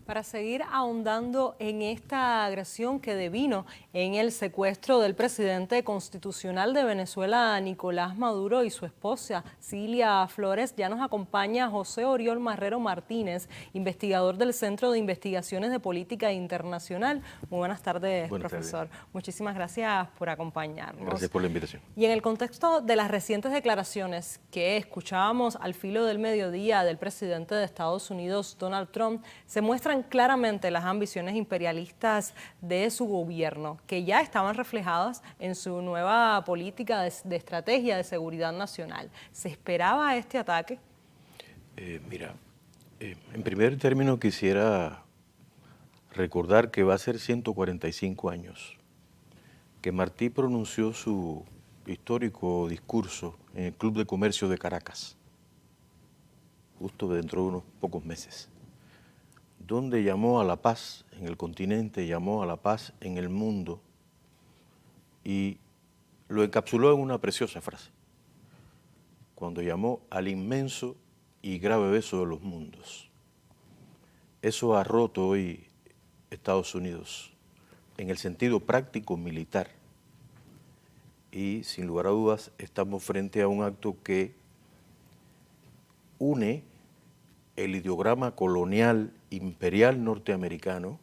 Para seguir ahondando en esta agresión que devino en el secuestro del presidente constitucional de Venezuela, Nicolás Maduro, y su esposa, Cilia Flores, ya nos acompaña José Oriol Marrero Martínez, investigador del Centro de Investigaciones de Política Internacional. Muy buenas tardes, profesor. Muchísimas gracias por acompañarnos. Gracias por la invitación. Y en el contexto de las recientes declaraciones que escuchábamos al filo del mediodía del presidente de Estados Unidos, Donald Trump, se muestran claramente las ambiciones imperialistas de su gobierno, que ya estaban reflejadas en su nueva política de estrategia de seguridad nacional. ¿Se esperaba este ataque? En primer término quisiera recordar que va a ser 145 años que Martí pronunció su histórico discurso en el Club de Comercio de Caracas, justo dentro de unos pocos meses, donde llamó a la paz en el continente, llamó a la paz en el mundo y lo encapsuló en una preciosa frase, cuando llamó al inmenso y grave beso de los mundos. Eso ha roto hoy Estados Unidos en el sentido práctico militar y sin lugar a dudas estamos frente a un acto que une el ideograma colonial imperial norteamericano,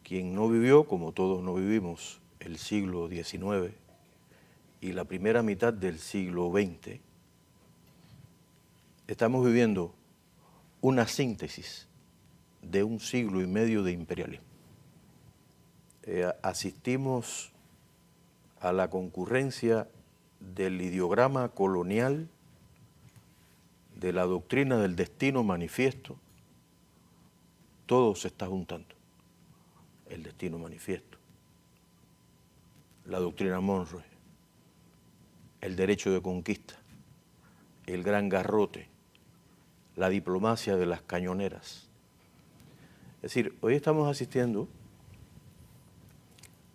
quien no vivió, como todos no vivimos, el siglo XIX y la primera mitad del siglo XX. Estamos viviendo una síntesis de un siglo y medio de imperialismo. Asistimos a la concurrencia del ideograma colonial, de la doctrina del destino manifiesto. Todo se está juntando. El destino manifiesto, la doctrina Monroe, el derecho de conquista, el gran garrote, la diplomacia de las cañoneras. Es decir, hoy estamos asistiendo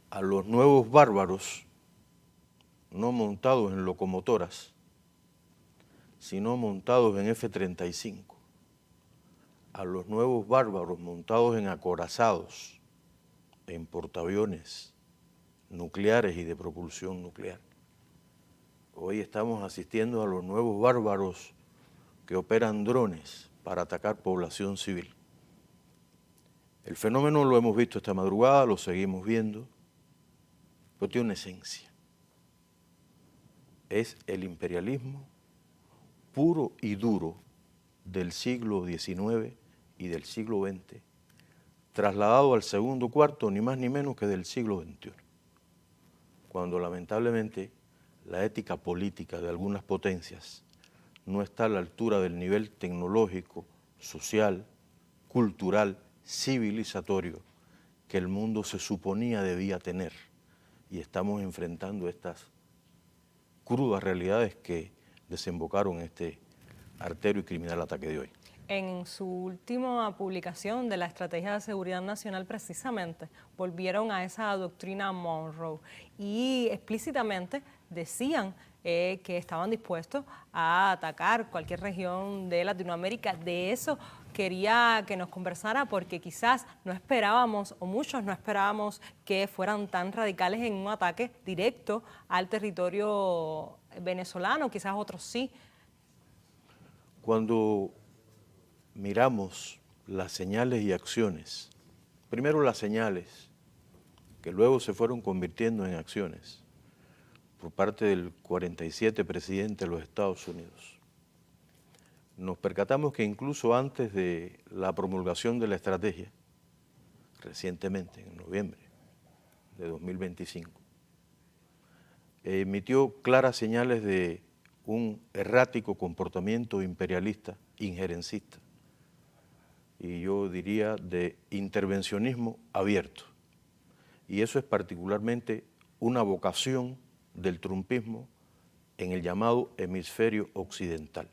a los nuevos bárbaros, no montados en locomotoras, sino montados en F-35, a los nuevos bárbaros montados en acorazados, en portaaviones nucleares y de propulsión nuclear. Hoy estamos asistiendo a los nuevos bárbaros que operan drones para atacar población civil. El fenómeno lo hemos visto esta madrugada, lo seguimos viendo, pero tiene una esencia. Es el imperialismo puro y duro del siglo XIX y del siglo XX, trasladado al segundo cuarto, ni más ni menos que del siglo XXI, cuando lamentablemente la ética política de algunas potencias no está a la altura del nivel tecnológico, social, cultural, civilizatorio que el mundo se suponía debía tener. Y estamos enfrentando estas crudas realidades que desembocaron en este artero y criminal ataque de hoy. En su última publicación de la Estrategia de Seguridad Nacional, precisamente, volvieron a esa doctrina Monroe y explícitamente decían que estaban dispuestos a atacar cualquier región de Latinoamérica. De eso quería que nos conversara porque quizás no esperábamos, o muchos no esperábamos, que fueran tan radicales en un ataque directo al territorio venezolano, quizás otros sí. Cuando miramos las señales y acciones, primero las señales, que luego se fueron convirtiendo en acciones, por parte del 47 presidente de los Estados Unidos, nos percatamos que incluso antes de la promulgación de la estrategia, recientemente, en noviembre de 2025, emitió claras señales de un errático comportamiento imperialista, injerencista, y yo diría de intervencionismo abierto. Y eso es particularmente una vocación del trumpismo en el llamado hemisferio occidental.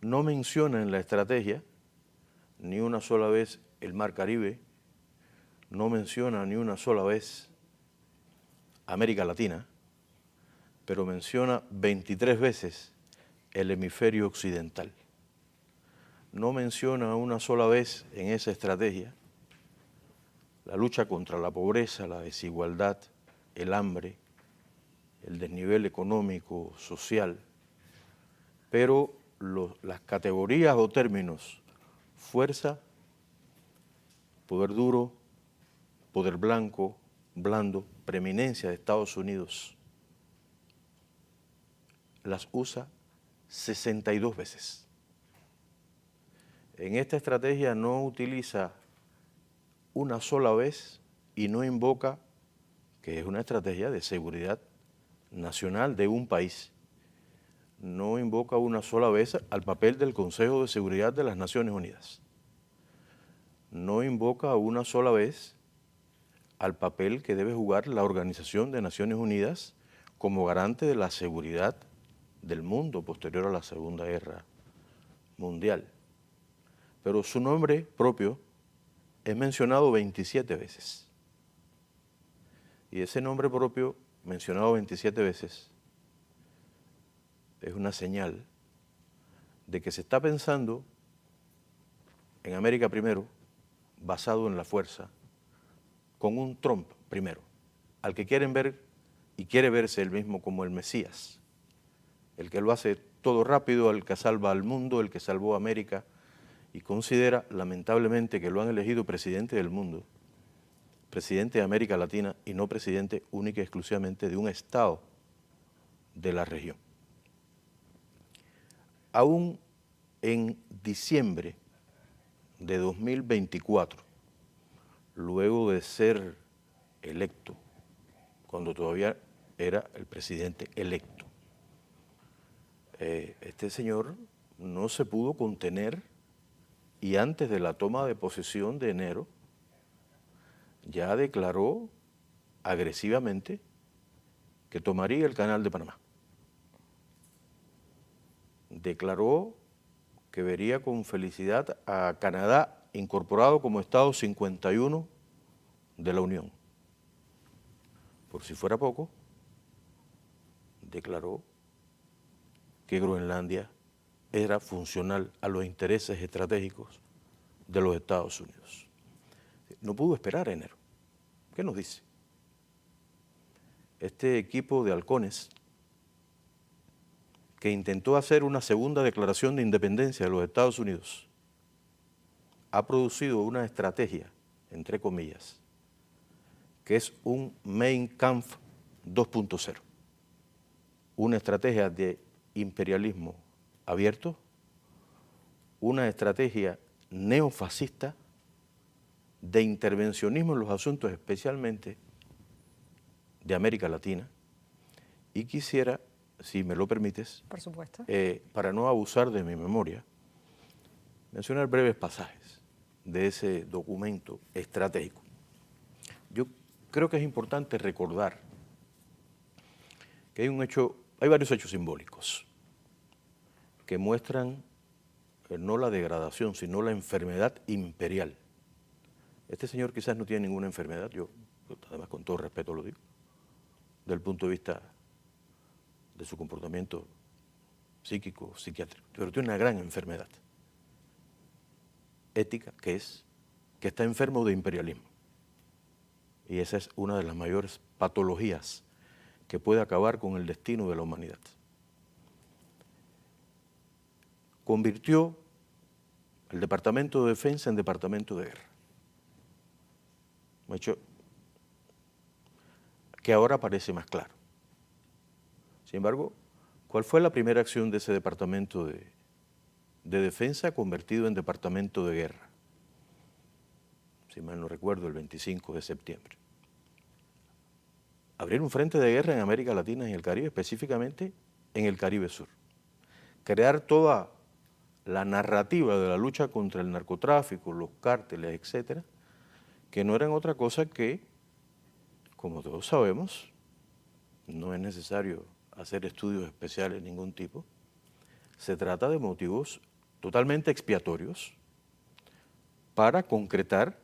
No menciona en la estrategia ni una sola vez el Mar Caribe, no menciona ni una sola vez América Latina, pero menciona 23 veces el hemisferio occidental. no menciona una sola vez en esa estrategia la lucha contra la pobreza, la desigualdad, el hambre, el desnivel económico, social, pero las categorías o términos fuerza, poder duro, poder blanco, blando, preeminencia de Estados Unidos, las usa 62 veces. En esta estrategia no utiliza una sola vez y no invoca, que es una estrategia de seguridad nacional de un país, no invoca una sola vez al papel del Consejo de Seguridad de las Naciones Unidas. No invoca una sola vez al papel que debe jugar la Organización de Naciones Unidas como garante de la seguridad del mundo posterior a la Segunda Guerra Mundial. Pero su nombre propio es mencionado 27 veces. Y ese nombre propio, mencionado 27 veces, es una señal de que se está pensando en América primero, basado en la fuerza, con un Trump primero, al que quieren ver y quiere verse él mismo como el Mesías, el que lo hace todo rápido, el que salva al mundo, el que salvó a América, y considera lamentablemente que lo han elegido presidente del mundo, presidente de América Latina y no presidente única y exclusivamente de un estado de la región. Aún en diciembre de 2024, luego de ser electo, cuando todavía era el presidente electo, este señor no se pudo contener y antes de la toma de posesión de enero ya declaró agresivamente que tomaría el Canal de Panamá. Declaró que vería con felicidad a Canadá incorporado como Estado 51 de la Unión. Por si fuera poco, declaró que Groenlandia era funcional a los intereses estratégicos de los Estados Unidos. No pudo esperar a enero. ¿Qué nos dice? Este equipo de halcones que intentó hacer una segunda declaración de independencia de los Estados Unidos ha producido una estrategia, entre comillas, que es un Mein Kampf 2.0, una estrategia de imperialismo abierto, una estrategia neofascista de intervencionismo en los asuntos especialmente de América Latina, y quisiera, si me lo permites, por supuesto, para no abusar de mi memoria, mencionar breves pasajes de ese documento estratégico. Yo creo que es importante recordar que hay varios hechos simbólicos que muestran no la degradación, sino la enfermedad imperial. Este señor quizás no tiene ninguna enfermedad, yo además con todo respeto lo digo, desde el punto de vista de su comportamiento psíquico, psiquiátrico, pero tiene una gran enfermedad ética, que está enfermo de imperialismo. Y esa es una de las mayores patologías que puede acabar con el destino de la humanidad. Convirtió el Departamento de Defensa en Departamento de Guerra. Un hecho que ahora parece más claro. Sin embargo, ¿cuál fue la primera acción de ese Departamento de Defensa convertido en Departamento de Guerra? Si mal no recuerdo, el 25 de septiembre. Abrir un frente de guerra en América Latina y en el Caribe, específicamente en el Caribe Sur. Crear toda la narrativa de la lucha contra el narcotráfico, los cárteles, etcétera, que no eran otra cosa que, como todos sabemos, no es necesario hacer estudios especiales de ningún tipo, se trata de motivos totalmente expiatorios para concretar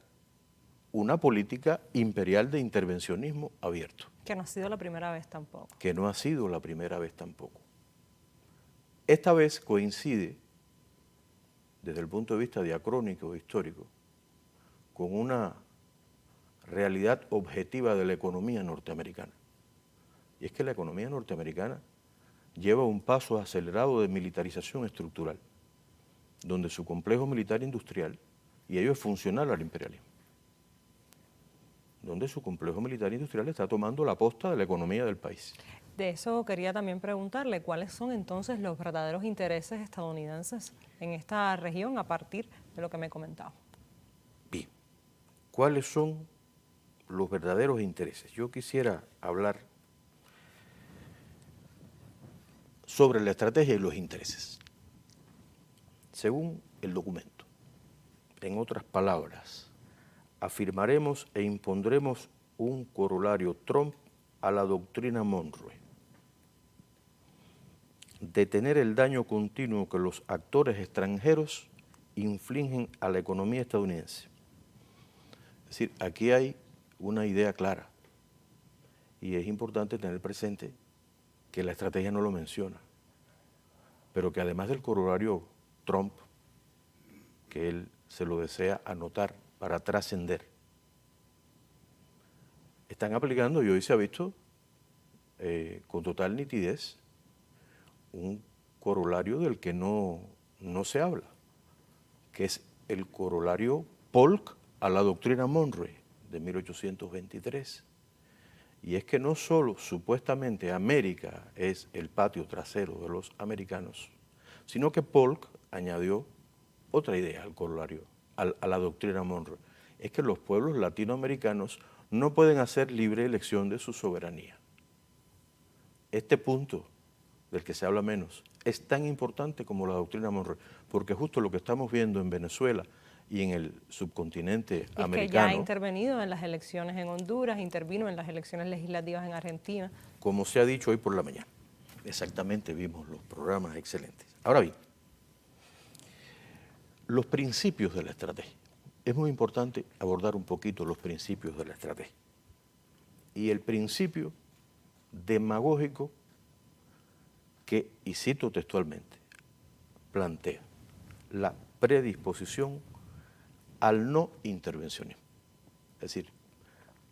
una política imperial de intervencionismo abierto. que no ha sido la primera vez tampoco. Que no ha sido la primera vez tampoco. Esta vez coincide desde el punto de vista diacrónico, histórico, con una realidad objetiva de la economía norteamericana. Y es que la economía norteamericana lleva un paso acelerado de militarización estructural, donde su complejo militar industrial, y ello es funcional al imperialismo, donde su complejo militar industrial está tomando la posta de la economía del país. De eso quería también preguntarle, ¿cuáles son entonces los verdaderos intereses estadounidenses en esta región a partir de lo que me comentaba? Bien, ¿cuáles son los verdaderos intereses? Yo quisiera hablar sobre la estrategia y los intereses. Según el documento, en otras palabras, afirmaremos e impondremos un corolario Trump a la doctrina Monroe. Detener el daño continuo que los actores extranjeros infligen a la economía estadounidense. Es decir, aquí hay una idea clara y es importante tener presente que la estrategia no lo menciona, pero que además del corolario Trump, que él se lo desea anotar para trascender, están aplicando, y hoy se ha visto con total nitidez, un corolario del que no se habla, que es el corolario Polk a la doctrina Monroe de 1823. Y es que no solo supuestamente América es el patio trasero de los americanos, sino que Polk añadió otra idea al corolario, a la doctrina Monroe. Es que los pueblos latinoamericanos no pueden hacer libre elección de su soberanía. Este punto, del que se habla menos, es tan importante como la doctrina Monroe, porque justo lo que estamos viendo en Venezuela y en el subcontinente americano... Es que ya ha intervenido en las elecciones en Honduras, intervino en las elecciones legislativas en Argentina. Como se ha dicho hoy por la mañana. Exactamente, vimos los programas excelentes. Ahora bien, los principios de la estrategia. Es muy importante abordar un poquito los principios de la estrategia. Y el principio demagógico que, y cito textualmente, plantea la predisposición al no intervencionismo. Es decir,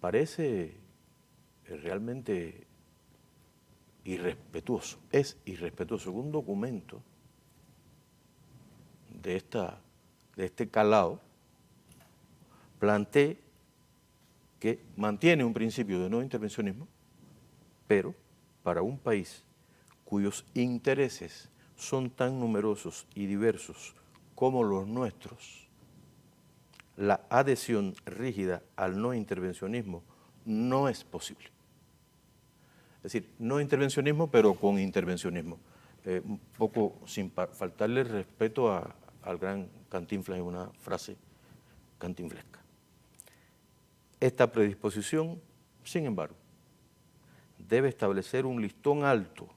parece realmente irrespetuoso, es irrespetuoso que un documento de este calado plantee que mantiene un principio de no intervencionismo, pero para un país cuyos intereses son tan numerosos y diversos como los nuestros, la adhesión rígida al no intervencionismo no es posible. Es decir, no intervencionismo, pero con intervencionismo. Un poco sin faltarle respeto al gran Cantinflas en una frase cantinflesca. Esta predisposición, sin embargo, debe establecer un listón alto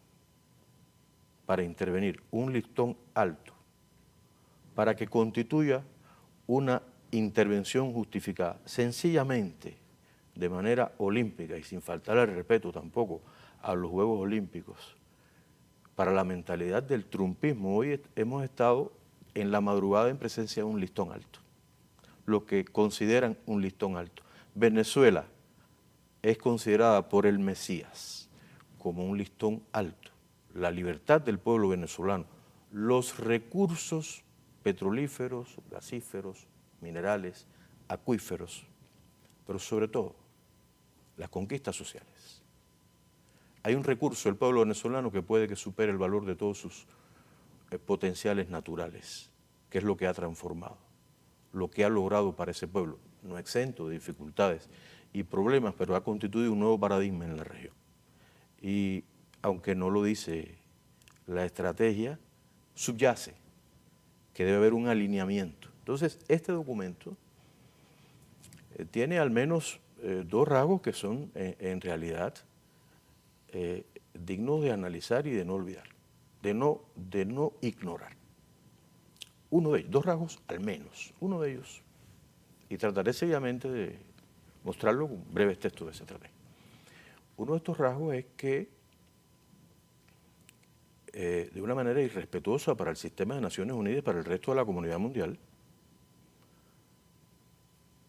para intervenir, un listón alto, para que constituya una intervención justificada, sencillamente, de manera olímpica y sin faltar el respeto tampoco a los Juegos Olímpicos. Para la mentalidad del trumpismo, hoy hemos estado en la madrugada en presencia de un listón alto, lo que consideran un listón alto. Venezuela es considerada por el Mesías como un listón alto. La libertad del pueblo venezolano, los recursos petrolíferos, gasíferos, minerales, acuíferos, pero sobre todo las conquistas sociales. Hay un recurso del pueblo venezolano que puede que supere el valor de todos sus potenciales naturales, que es lo que ha transformado, lo que ha logrado para ese pueblo, no exento de dificultades y problemas, pero ha constituido un nuevo paradigma en la región. Y aunque no lo dice la estrategia, subyace que debe haber un alineamiento. Entonces, este documento tiene al menos dos rasgos que son en realidad dignos de analizar y de no olvidar, de no ignorar. Uno de ellos, dos rasgos al menos, uno de ellos, y trataré seguidamente de mostrarlo con breves textos de esa estrategia. Uno de estos rasgos es que de una manera irrespetuosa para el sistema de Naciones Unidas y para el resto de la comunidad mundial,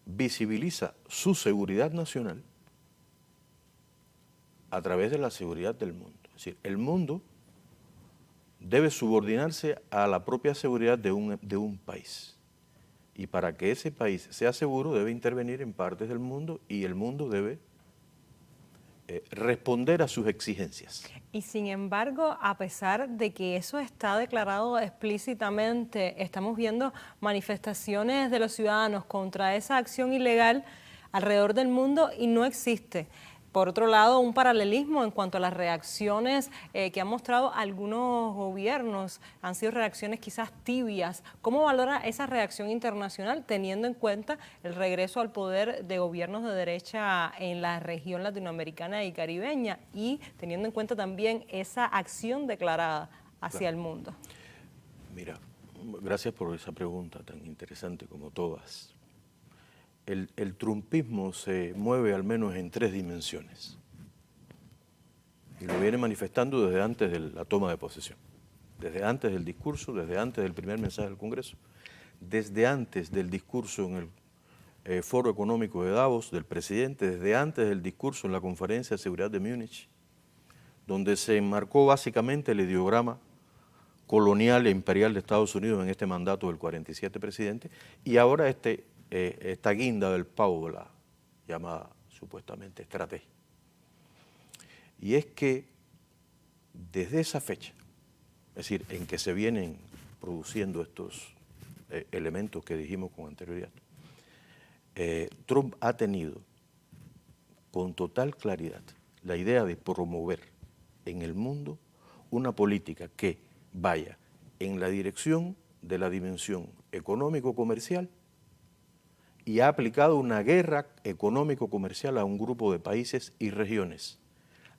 visibiliza su seguridad nacional a través de la seguridad del mundo. Es decir, el mundo debe subordinarse a la propia seguridad de un país. Y para que ese país sea seguro debe intervenir en partes del mundo y el mundo debe responder a sus exigencias. Y sin embargo, a pesar de que eso está declarado explícitamente, estamos viendo manifestaciones de los ciudadanos contra esa acción ilegal alrededor del mundo y no existe. Por otro lado, un paralelismo en cuanto a las reacciones que han mostrado algunos gobiernos, han sido reacciones quizás tibias. ¿Cómo valora esa reacción internacional teniendo en cuenta el regreso al poder de gobiernos de derecha en la región latinoamericana y caribeña y teniendo en cuenta también esa acción declarada hacia el mundo? Mira, gracias por esa pregunta tan interesante como todas. El trumpismo se mueve al menos en 3 dimensiones y lo viene manifestando desde antes de la toma de posesión, desde antes del discurso, desde antes del primer mensaje del Congreso, desde antes del discurso en el Foro Económico de Davos del presidente, desde antes del discurso en la Conferencia de Seguridad de Múnich, donde se enmarcó básicamente el ideograma colonial e imperial de Estados Unidos en este mandato del 47 presidente, y ahora esta guinda del pavo, la llamada supuestamente estrategia. Y es que desde esa fecha, es decir, en que se vienen produciendo estos elementos que dijimos con anterioridad, Trump ha tenido con total claridad la idea de promover en el mundo una política que vaya en la dirección de la dimensión económico-comercial y ha aplicado una guerra económico-comercial a un grupo de países y regiones,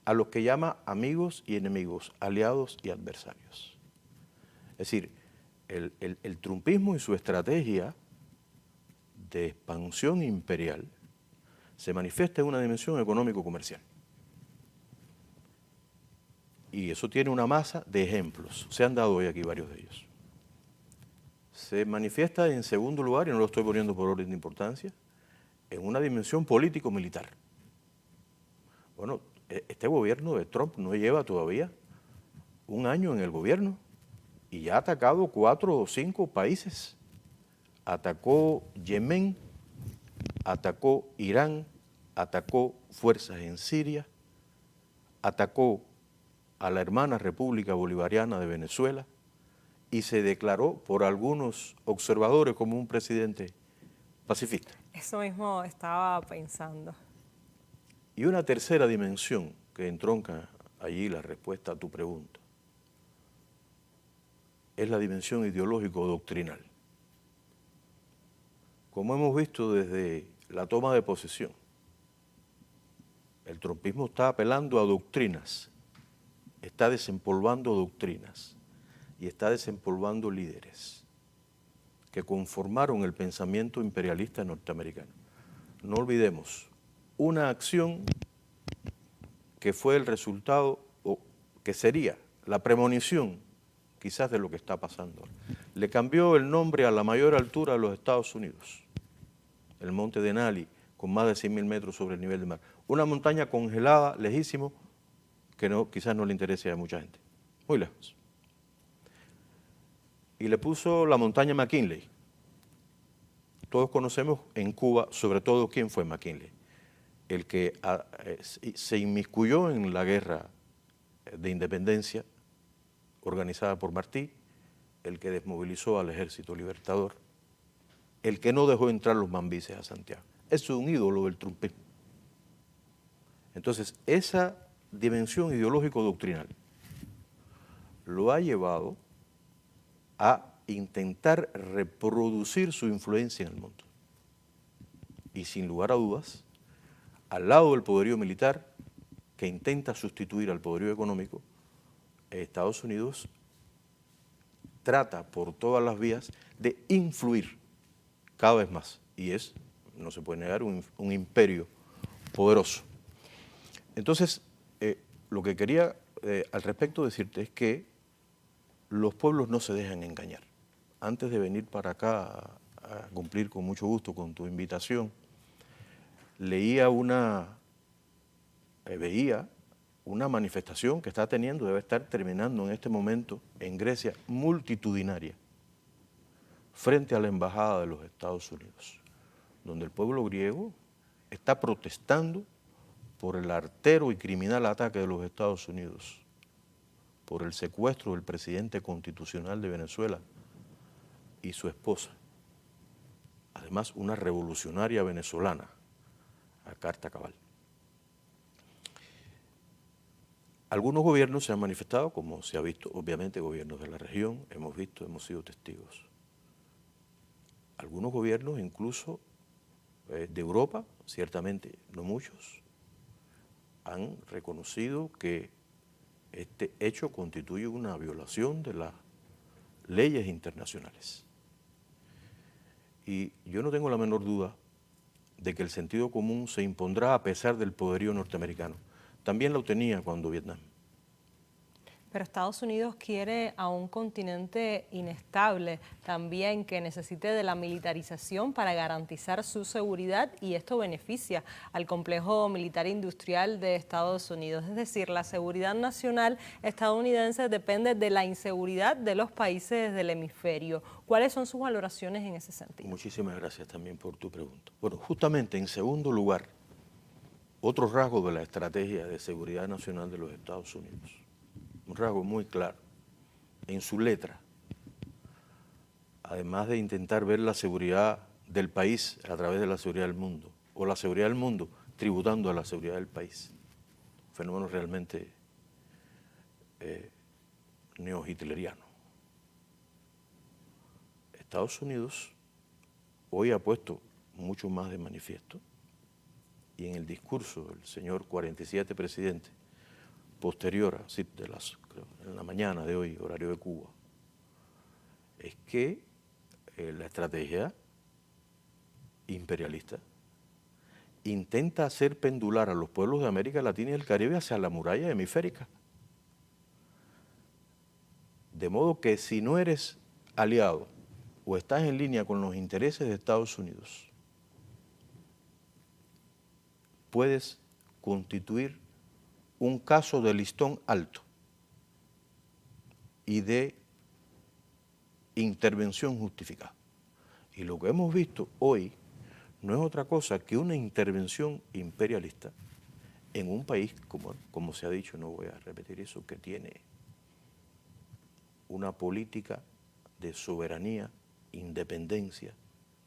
a los que llama amigos y enemigos, aliados y adversarios. Es decir, el trumpismo y su estrategia de expansión imperial se manifiesta en una dimensión económico-comercial. Y eso tiene una masa de ejemplos. Se han dado hoy aquí varios de ellos. Se manifiesta en segundo lugar, y no lo estoy poniendo por orden de importancia, en una dimensión político-militar. Bueno, este gobierno de Trump no lleva todavía un año en el gobierno y ya ha atacado 4 o 5 países. Atacó Yemen, atacó Irán, atacó fuerzas en Siria, atacó a la hermana República Bolivariana de Venezuela y se declaró por algunos observadores como un presidente pacifista. Eso mismo estaba pensando. Y una tercera dimensión que entronca allí la respuesta a tu pregunta es la dimensión ideológico-doctrinal. Como hemos visto desde la toma de posesión, el trumpismo está apelando a doctrinas, está desempolvando doctrinas y está desempolvando líderes que conformaron el pensamiento imperialista norteamericano. No olvidemos, una acción que fue el resultado, o que sería la premonición quizás de lo que está pasando. Le cambió el nombre a la mayor altura de los Estados Unidos, el monte Denali, con más de 100.000 metros sobre el nivel del mar. Una montaña congelada, lejísimo, que quizás no le interese a mucha gente, muy lejos. Y le puso la montaña McKinley. Todos conocemos en Cuba, sobre todo, quién fue McKinley, el que se inmiscuyó en la guerra de independencia organizada por Martí, el que desmovilizó al Ejército Libertador, el que no dejó entrar los mambises a Santiago. Es un ídolo del trumpismo. Entonces, esa dimensión ideológico-doctrinal lo ha llevado a intentar reproducir su influencia en el mundo. Y sin lugar a dudas, al lado del poderío militar, que intenta sustituir al poderío económico, Estados Unidos trata por todas las vías de influir cada vez más. Y es, no se puede negar, un imperio poderoso. Entonces, lo que quería al respecto decirte es que los pueblos no se dejan engañar. Antes de venir para acá a cumplir con mucho gusto con tu invitación, veía una manifestación que está teniendo, debe estar terminando en este momento en Grecia, multitudinaria, frente a la Embajada de los Estados Unidos, donde el pueblo griego está protestando por el artero y criminal ataque de los Estados Unidos, por el secuestro del presidente constitucional de Venezuela y su esposa, además una revolucionaria venezolana, a carta cabal. Algunos gobiernos se han manifestado, como se ha visto, obviamente gobiernos de la región, hemos sido testigos. Algunos gobiernos incluso de Europa, ciertamente no muchos, han reconocido que este hecho constituye una violación de las leyes internacionales. Y yo no tengo la menor duda de que el sentido común se impondrá a pesar del poderío norteamericano. También lo tenía cuando Vietnam. Pero Estados Unidos quiere a un continente inestable, también que necesite de la militarización para garantizar su seguridad, y esto beneficia al complejo militar industrial de Estados Unidos. Es decir, la seguridad nacional estadounidense depende de la inseguridad de los países del hemisferio. ¿Cuáles son sus valoraciones en ese sentido? Muchísimas gracias también por tu pregunta. Bueno, justamente en segundo lugar, otro rasgo de la estrategia de seguridad nacional de los Estados Unidos, un rasgo muy claro, en su letra, además de intentar ver la seguridad del país a través de la seguridad del mundo, o la seguridad del mundo tributando a la seguridad del país, fenómeno realmente neo-hitleriano. Estados Unidos hoy ha puesto mucho más de manifiesto, y en el discurso del señor 47 presidente, posterior, así en la mañana de hoy, horario de Cuba, es que la estrategia imperialista intenta hacer pendular a los pueblos de América Latina y el Caribe hacia la muralla hemisférica. De modo que si no eres aliado o estás en línea con los intereses de Estados Unidos, puedes constituir un caso de listón alto y de intervención justificada. Y lo que hemos visto hoy no es otra cosa que una intervención imperialista en un país, como se ha dicho, no voy a repetir eso, que tiene una política de soberanía, independencia,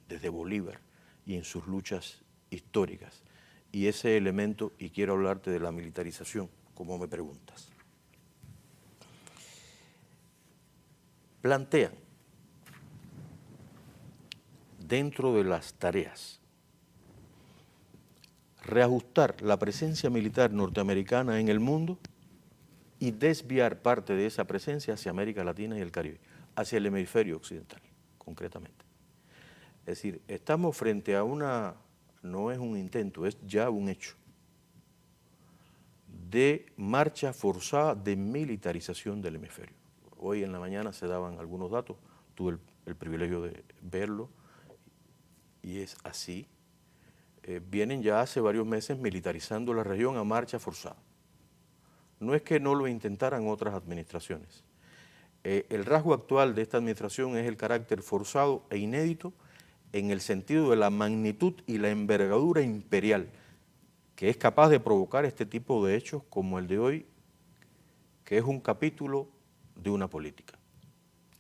desde Bolívar y en sus luchas históricas. Y ese elemento, y quiero hablarte de la militarización, como me preguntas. Plantean, dentro de las tareas, reajustar la presencia militar norteamericana en el mundo y desviar parte de esa presencia hacia América Latina y el Caribe, hacia el hemisferio occidental, concretamente. Es decir, estamos frente a no es un intento, es ya un hecho, de marcha forzada de militarización del hemisferio. Hoy en la mañana se daban algunos datos, tuve el privilegio de verlo, y es así. Vienen ya hace varios meses militarizando la región a marcha forzada. No es que no lo intentaran otras administraciones. El rasgo actual de esta administración es el carácter forzado e inédito en el sentido de la magnitud y la envergadura imperial que es capaz de provocar este tipo de hechos como el de hoy, que es un capítulo de una política,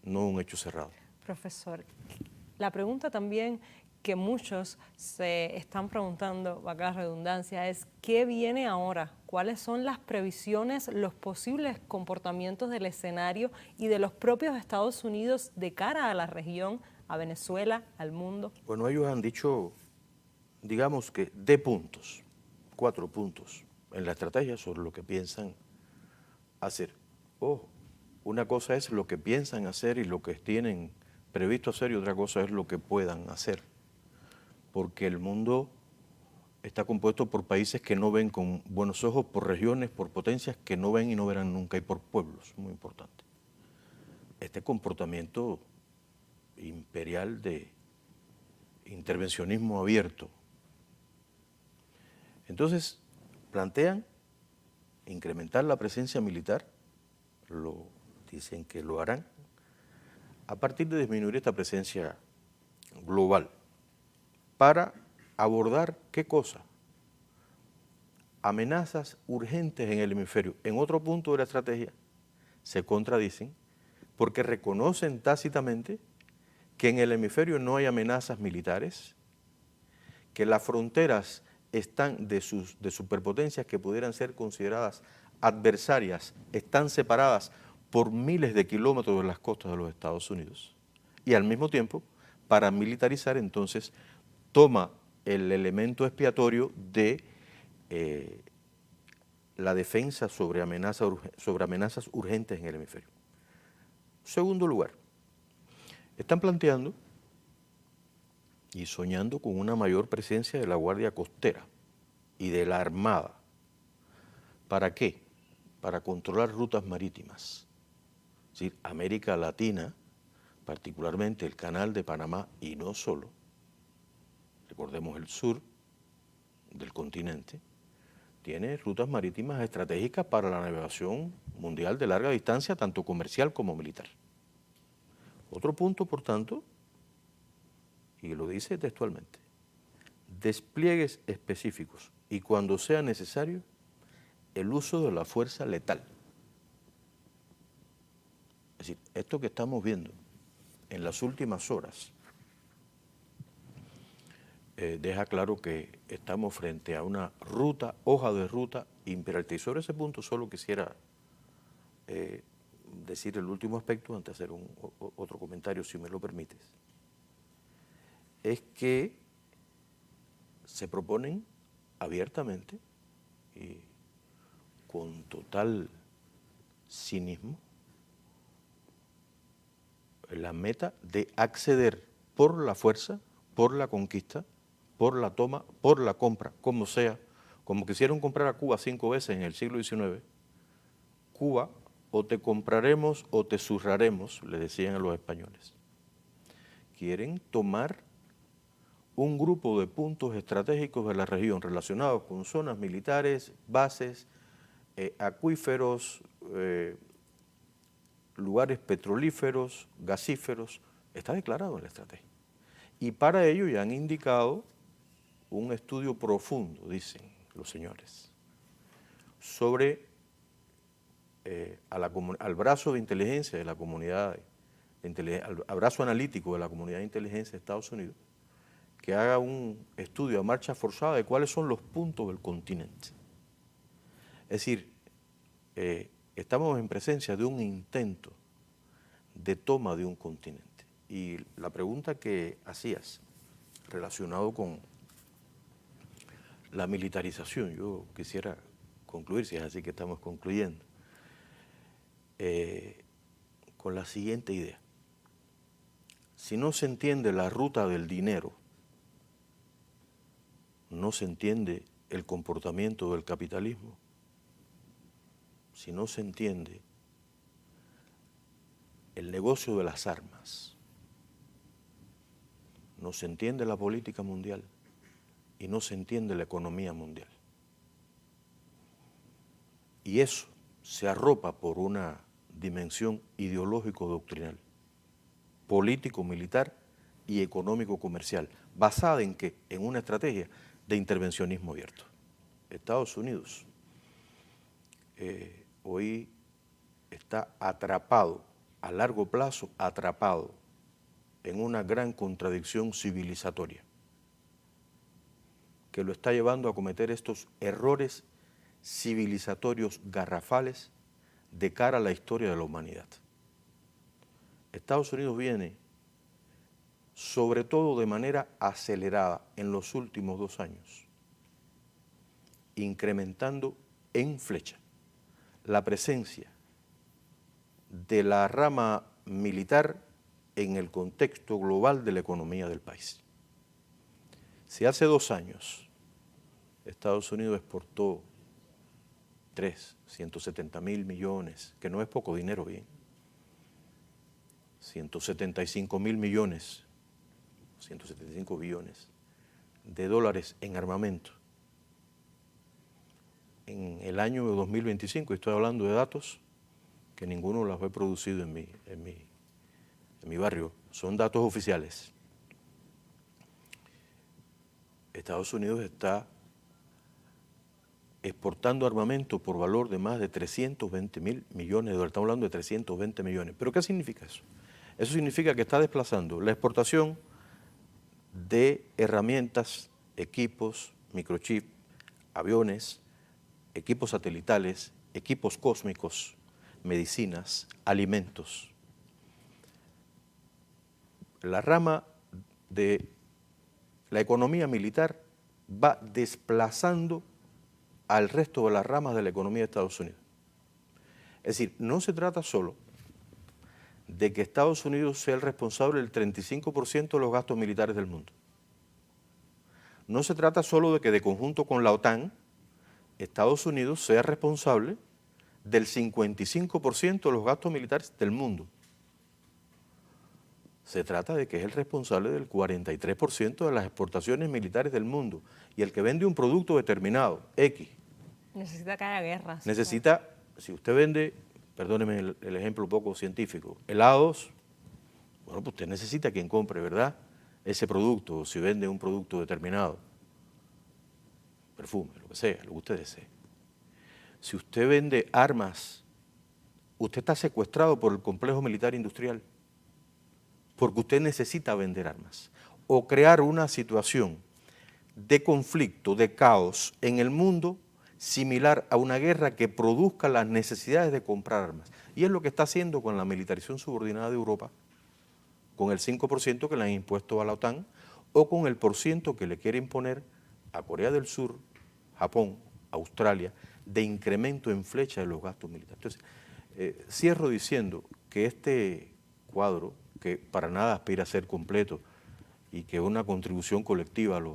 no un hecho cerrado. Profesor, la pregunta también que muchos se están preguntando, valga la redundancia, es ¿qué viene ahora? ¿Cuáles son las previsiones, los posibles comportamientos del escenario y de los propios Estados Unidos de cara a la región, a Venezuela, al mundo? Bueno, ellos han dicho, digamos que de puntos, 4 puntos en la estrategia sobre lo que piensan hacer. Ojo, una cosa es lo que piensan hacer y lo que tienen previsto hacer, y otra cosa es lo que puedan hacer. Porque el mundo está compuesto por países que no ven con buenos ojos, por regiones, por potencias que no ven y no verán nunca, y por pueblos, muy importante. este comportamiento imperial de intervencionismo abierto. Entonces, plantean incrementar la presencia militar, dicen que lo harán, a partir de disminuir esta presencia global, para abordar, ¿qué cosa? Amenazas urgentes en el hemisferio. En otro punto de la estrategia se contradicen porque reconocen tácitamente que en el hemisferio no hay amenazas militares, que las fronteras están de superpotencias que pudieran ser consideradas adversarias, están separadas por miles de kilómetros de las costas de los Estados Unidos. Y al mismo tiempo, para militarizar, entonces, toma el elemento expiatorio de la defensa sobre amenazas urgentes en el hemisferio. Segundo lugar, están planteando y soñando con una mayor presencia de la Guardia Costera y de la Armada. ¿Para qué? Para controlar rutas marítimas. Es decir, América Latina, particularmente el Canal de Panamá y no solo, recordemos el sur del continente, tiene rutas marítimas estratégicas para la navegación mundial de larga distancia, tanto comercial como militar. Otro punto, por tanto, y lo dice textualmente, despliegues específicos y cuando sea necesario, el uso de la fuerza letal. Es decir, esto que estamos viendo en las últimas horas deja claro que estamos frente a una hoja de ruta imperialista. Y sobre ese punto solo quisiera decir el último aspecto antes de hacer otro comentario, si me lo permites. Es que se proponen abiertamente y con total cinismo la meta de acceder por la fuerza, por la conquista, por la toma, por la compra, como sea, como quisieron comprar a Cuba 5 veces en el siglo XIX, Cuba o te compraremos o te zurraremos, le decían a los españoles. Quieren tomar un grupo de puntos estratégicos de la región relacionados con zonas militares, bases, acuíferos, lugares petrolíferos, gasíferos, está declarado en la estrategia. Y para ello ya han indicado un estudio profundo, dicen los señores, sobre al brazo de inteligencia de la comunidad, al brazo analítico de la comunidad de inteligencia de Estados Unidos, que haga un estudio a marcha forzada de cuáles son los puntos del continente. Es decir, estamos en presencia de un intento de toma de un continente. Y la pregunta que hacías relacionado con la militarización, yo quisiera concluir, si es así que estamos concluyendo, con la siguiente idea. Si no se entiende la ruta del dinero, no se entiende el comportamiento del capitalismo. Si no se entiende el negocio de las armas, no se entiende la política mundial y no se entiende la economía mundial. Y eso se arropa por una dimensión ideológico-doctrinal, político-militar y económico-comercial, basada en ¿qué? En una estrategia de intervencionismo abierto. Estados Unidos hoy está atrapado, a largo plazo atrapado, en una gran contradicción civilizatoria, que lo está llevando a cometer estos errores civilizatorios garrafales de cara a la historia de la humanidad. Estados Unidos viene, sobre todo de manera acelerada en los últimos 2 años, incrementando en flecha la presencia de la rama militar en el contexto global de la economía del país. Si hace 2 años Estados Unidos exportó 170.000 millones, que no es poco dinero, bien, 175.000 millones, 175 billones de dólares en armamento. En el año 2025, estoy hablando de datos que ninguno los he producido en mi barrio, son datos oficiales. Estados Unidos está exportando armamento por valor de más de 320.000 millones de dólares. Estamos hablando de 320 millones. ¿Pero qué significa eso? Eso significa que está desplazando la exportación de herramientas, equipos, microchip, aviones, equipos satelitales, equipos cósmicos, medicinas, alimentos. La rama de la economía militar va desplazando al resto de las ramas de la economía de Estados Unidos. Es decir, no se trata solo de que Estados Unidos sea el responsable del 35% de los gastos militares del mundo. No se trata solo de que de conjunto con la OTAN, Estados Unidos sea responsable del 55% de los gastos militares del mundo. Se trata de que es el responsable del 43% de las exportaciones militares del mundo. Y el que vende un producto determinado, X. Necesita que haya guerras. Necesita, si usted vende, perdóneme el ejemplo poco científico, helados, bueno, pues usted necesita quien compre, ¿verdad? Ese producto, si vende un producto determinado, perfume, lo que sea, lo que usted desee. Si usted vende armas, usted está secuestrado por el complejo militar industrial, porque usted necesita vender armas o crear una situación de conflicto, de caos en el mundo similar a una guerra que produzca las necesidades de comprar armas. Y es lo que está haciendo con la militarización subordinada de Europa, con el 5% que le han impuesto a la OTAN o con el % que le quiere imponer a Corea del Sur, Japón, Australia, de incremento en flecha de los gastos militares. Entonces, cierro diciendo que este cuadro, que para nada aspira a ser completo y que es una contribución colectiva a las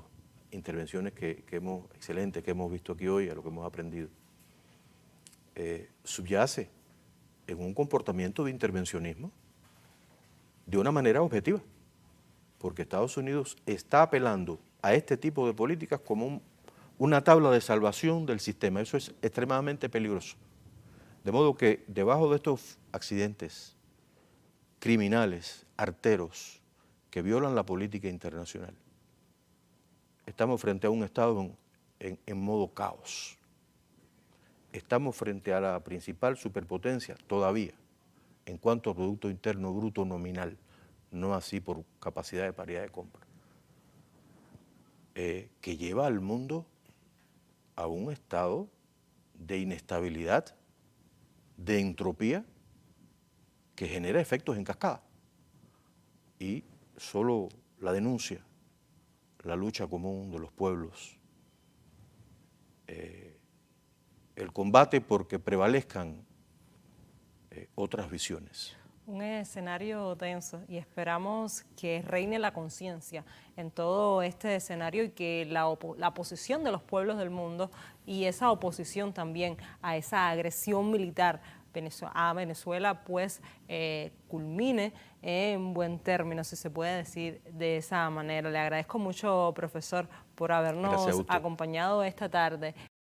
intervenciones excelentes que hemos visto aquí hoy, a lo que hemos aprendido, subyace en un comportamiento de intervencionismo de una manera objetiva, porque Estados Unidos está apelando a este tipo de políticas como una tabla de salvación del sistema. Eso es extremadamente peligroso. De modo que debajo de estos accidentes criminales, arteros, que violan la política internacional, estamos frente a un Estado en modo caos. Estamos frente a la principal superpotencia todavía en cuanto a Producto Interno Bruto nominal, no así por capacidad de paridad de compra, que lleva al mundo a un estado de inestabilidad, de entropía, que genera efectos en cascada. Y solo la denuncia, la lucha común de los pueblos, el combate porque prevalezcan otras visiones. Un escenario tenso y esperamos que reine la conciencia en todo este escenario y que la posición de los pueblos del mundo y esa oposición también a esa agresión militar a Venezuela pues culmine en buen término, si se puede decir de esa manera. Le agradezco mucho, profesor, por habernos acompañado esta tarde.